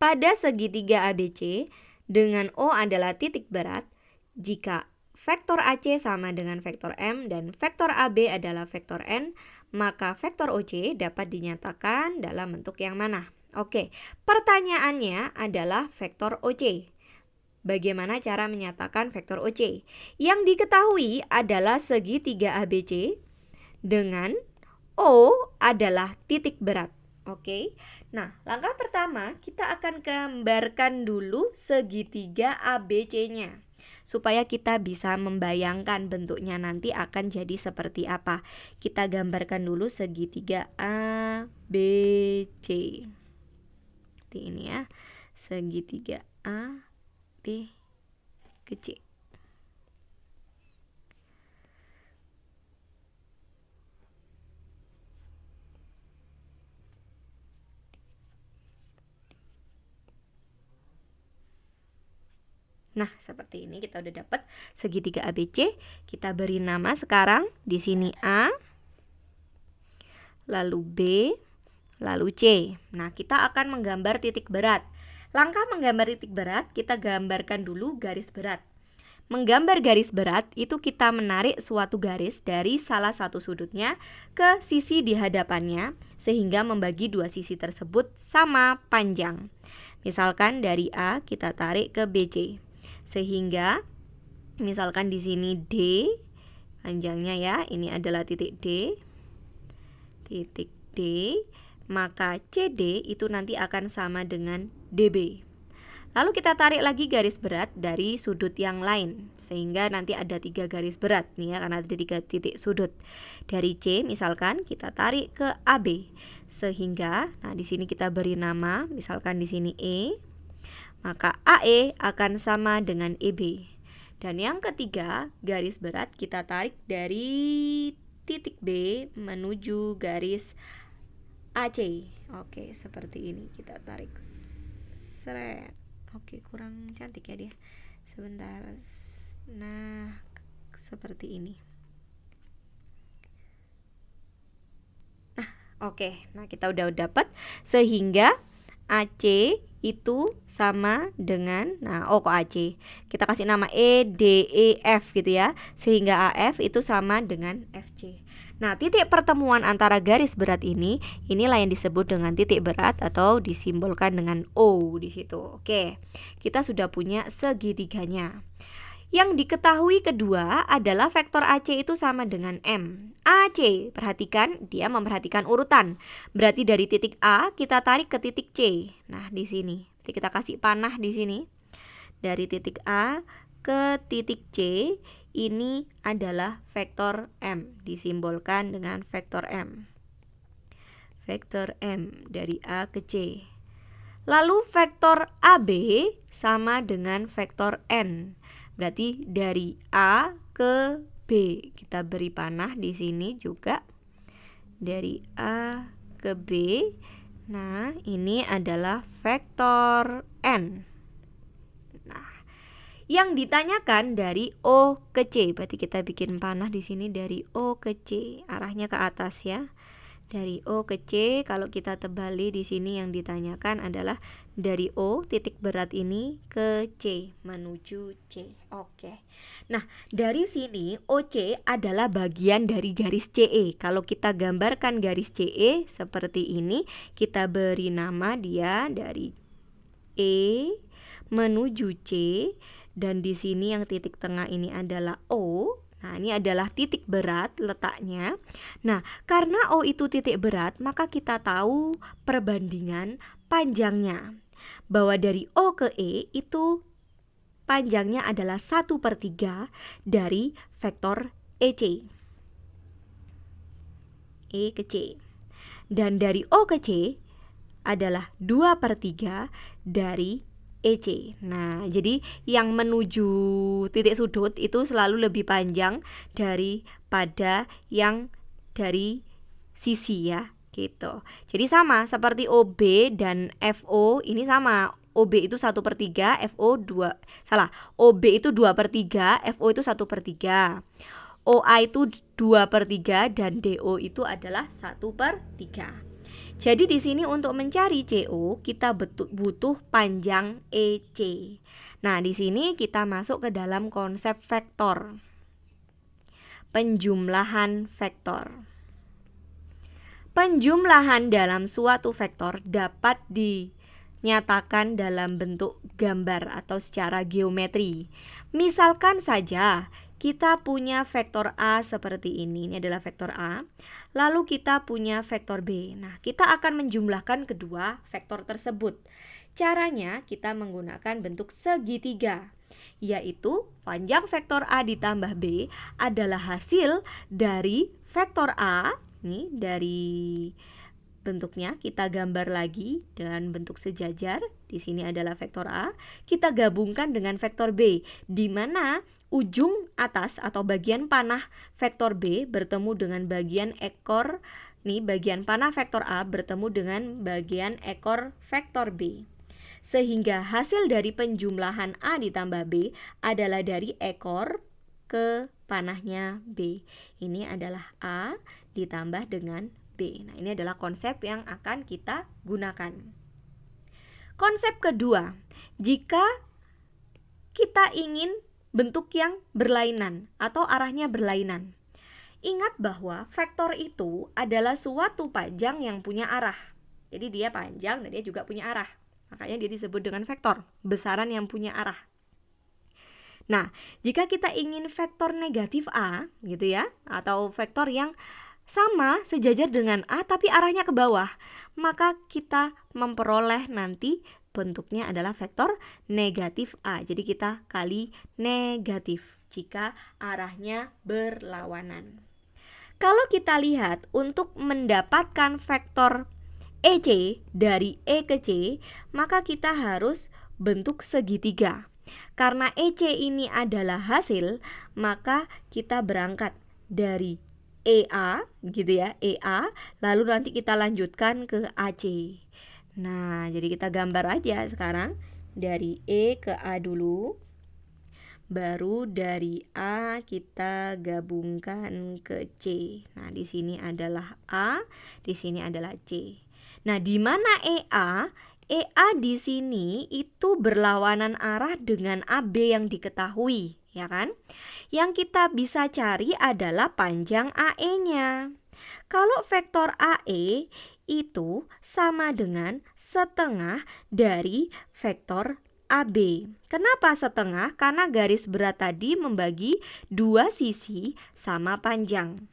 pada segitiga ABC dengan O adalah titik berat jika vektor AC sama dengan vektor M dan vektor AB adalah vektor N, maka vektor OC dapat dinyatakan dalam bentuk yang mana? Oke, pertanyaannya adalah vektor OC. Bagaimana cara menyatakan vektor OC? Yang diketahui adalah segitiga ABC dengan O adalah titik berat. Oke. Nah, langkah pertama kita akan gambarkan dulu segitiga ABC-nya supaya kita bisa membayangkan bentuknya nanti akan jadi seperti apa. Kita gambarkan dulu segitiga ABC. Seperti ini ya. Segitiga A B ke C. Nah, seperti ini kita udah dapat segitiga ABC. Kita beri nama sekarang di sini A, lalu B, lalu C. Nah, kita akan menggambar titik berat. Langkah menggambar titik berat, kita gambarkan dulu garis berat. Menggambar garis berat itu kita menarik suatu garis dari salah satu sudutnya ke sisi di hadapannya sehingga membagi dua sisi tersebut sama panjang. Misalkan dari A kita tarik ke BC. Sehingga misalkan di sini D panjangnya ya, ini adalah titik D. Titik D, maka CD itu nanti akan sama dengan DB. Lalu kita tarik lagi garis berat dari sudut yang lain sehingga nanti ada 3 garis berat nih ya, karena ada 3 titik sudut. Dari C misalkan kita tarik ke AB sehingga nah di sini kita beri nama misalkan di sini E, maka AE akan sama dengan EB. Dan yang ketiga, garis berat kita tarik dari titik B menuju garis AC. Oke, seperti ini kita tarik. Seret. Oke, kurang cantik ya dia. Sebentar. Nah, seperti ini. Nah, oke. Nah, kita udah dapat sehingga AC itu sama dengan kok AC. Kita kasih nama E, D, E, F gitu ya. Sehingga AF itu sama dengan FC. Nah, titik pertemuan antara garis berat inilah yang disebut dengan titik berat atau disimbolkan dengan O di situ. Oke, kita sudah punya segitiganya. Yang diketahui kedua adalah vektor AC itu sama dengan M. AC, perhatikan dia memperhatikan urutan. Berarti dari titik A kita tarik ke titik C. Nah, di sini. Jadi kita kasih panah di sini. Dari titik A ke titik C. Ini adalah vektor M, disimbolkan dengan vektor M. Vektor M dari A ke C. Lalu vektor AB sama dengan vektor N. Berarti dari A ke B. Kita beri panah di sini juga. Dari A ke B. Nah, ini adalah vektor N. Yang ditanyakan dari O ke C, berarti kita bikin panah di sini dari O ke C, arahnya ke atas ya. Dari O ke C, kalau kita tebali di sini yang ditanyakan adalah dari O titik berat ini ke C menuju C. Oke. Nah, dari sini OC adalah bagian dari garis CE. Kalau kita gambarkan garis CE seperti ini, kita beri nama dia dari E menuju C. Dan di sini yang titik tengah ini adalah O. Nah, ini adalah titik berat letaknya. Nah, karena O itu titik berat, maka kita tahu perbandingan panjangnya. Bahwa dari O ke E itu panjangnya adalah 1/3 dari vektor EC. E ke C. Dan dari O ke C adalah 2/3 dari EC. Nah, jadi yang menuju titik sudut itu selalu lebih panjang daripada yang dari sisi ya, gitu. Jadi sama seperti OB dan FO ini sama. OB itu 1/3, OB itu 2/3, FO itu 1/3. OA itu 2/3 dan DO itu adalah 1/3. Jadi di sini untuk mencari CO kita butuh panjang EC. Nah, di sini kita masuk ke dalam konsep vektor. Penjumlahan vektor. Penjumlahan dalam suatu vektor dapat dinyatakan dalam bentuk gambar atau secara geometri. Misalkan saja kita punya vektor A seperti ini adalah vektor A. Lalu kita punya vektor B. Nah, kita akan menjumlahkan kedua vektor tersebut. Caranya kita menggunakan bentuk segitiga, yaitu panjang vektor A ditambah B adalah hasil dari vektor A. Nih, dari bentuknya kita gambar lagi dengan bentuk sejajar. Di sini adalah vektor A. Kita gabungkan dengan vektor B, di mana ujung atas atau bagian panah vektor B bertemu dengan bagian ekor. Nih, bagian panah vektor A bertemu dengan bagian ekor vektor B. Sehingga hasil dari penjumlahan A ditambah B adalah dari ekor ke panahnya B. Ini adalah A ditambah dengan B. Nah, ini adalah konsep yang akan kita gunakan. Konsep kedua, jika kita ingin bentuk yang berlainan atau arahnya berlainan. Ingat bahwa vektor itu adalah suatu panjang yang punya arah. Jadi dia panjang dan dia juga punya arah. Makanya dia disebut dengan vektor, besaran yang punya arah. Nah, jika kita ingin vektor negatif A, gitu ya, atau vektor yang sama sejajar dengan A tapi arahnya ke bawah, maka kita memperoleh nanti bentuknya adalah vektor negatif A. Jadi kita kali negatif jika arahnya berlawanan. Kalau kita lihat untuk mendapatkan vektor EC dari E ke C, maka kita harus bentuk segitiga. Karena EC ini adalah hasil, maka kita berangkat dari EA, gitu ya, EA, lalu nanti kita lanjutkan ke AC. Nah, jadi kita gambar aja sekarang dari E ke A dulu. Baru dari A kita gabungkan ke C. Nah, di sini adalah A, di sini adalah C. Nah, di mana EA? EA di sini itu berlawanan arah dengan AB yang diketahui, ya kan? Yang kita bisa cari adalah panjang AE-nya. Kalau vektor AE itu sama dengan setengah dari vektor AB. Kenapa setengah? Karena garis berat tadi membagi dua sisi sama panjang.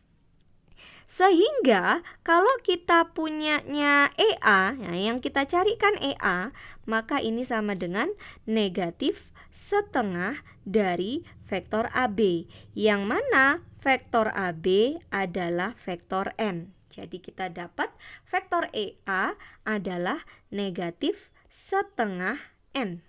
Sehingga kalau kita punyanya EA, nah yang kita carikan EA, maka ini sama dengan negatif setengah dari vektor AB. Yang mana vektor AB adalah vektor N. Jadi kita dapat vektor EA adalah negatif setengah N.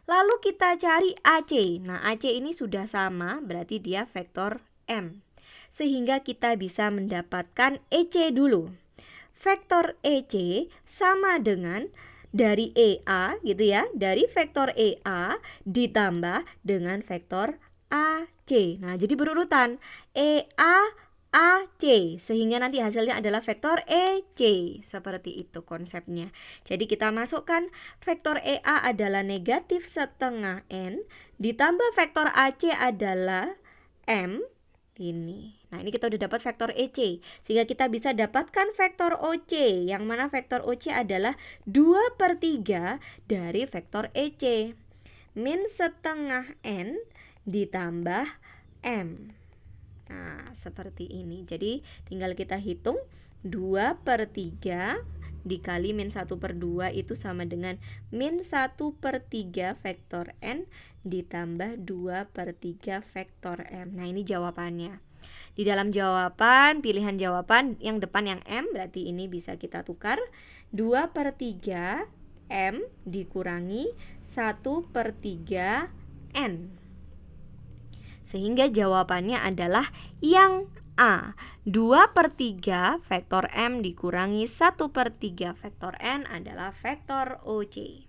Lalu kita cari AC. Nah, AC ini sudah sama, berarti dia vektor M. Sehingga kita bisa mendapatkan EC dulu. Vektor EC sama dengan dari EA, gitu ya, dari vektor EA ditambah dengan vektor AC. Nah, jadi berurutan EA AC, sehingga nanti hasilnya adalah vektor EC. Seperti itu konsepnya. Jadi kita masukkan vektor EA adalah negatif setengah N, ditambah vektor AC adalah M, ini. Nah, ini kita udah dapat vektor EC, sehingga kita bisa dapatkan vektor OC, yang mana vektor OC adalah 2/3 dari vektor EC. Min setengah N ditambah M. Nah, seperti ini. Jadi tinggal kita hitung 2/3 dikali min 1/2 itu sama dengan min 1/3 vektor N ditambah 2/3 vektor M. Nah, ini jawabannya. Di dalam jawaban, pilihan jawaban yang depan yang M, berarti ini bisa kita tukar 2/3 M dikurangi 1/3 N. Sehingga jawabannya adalah yang A. 2/3 vektor M dikurangi 1/3 vektor N adalah vektor OC.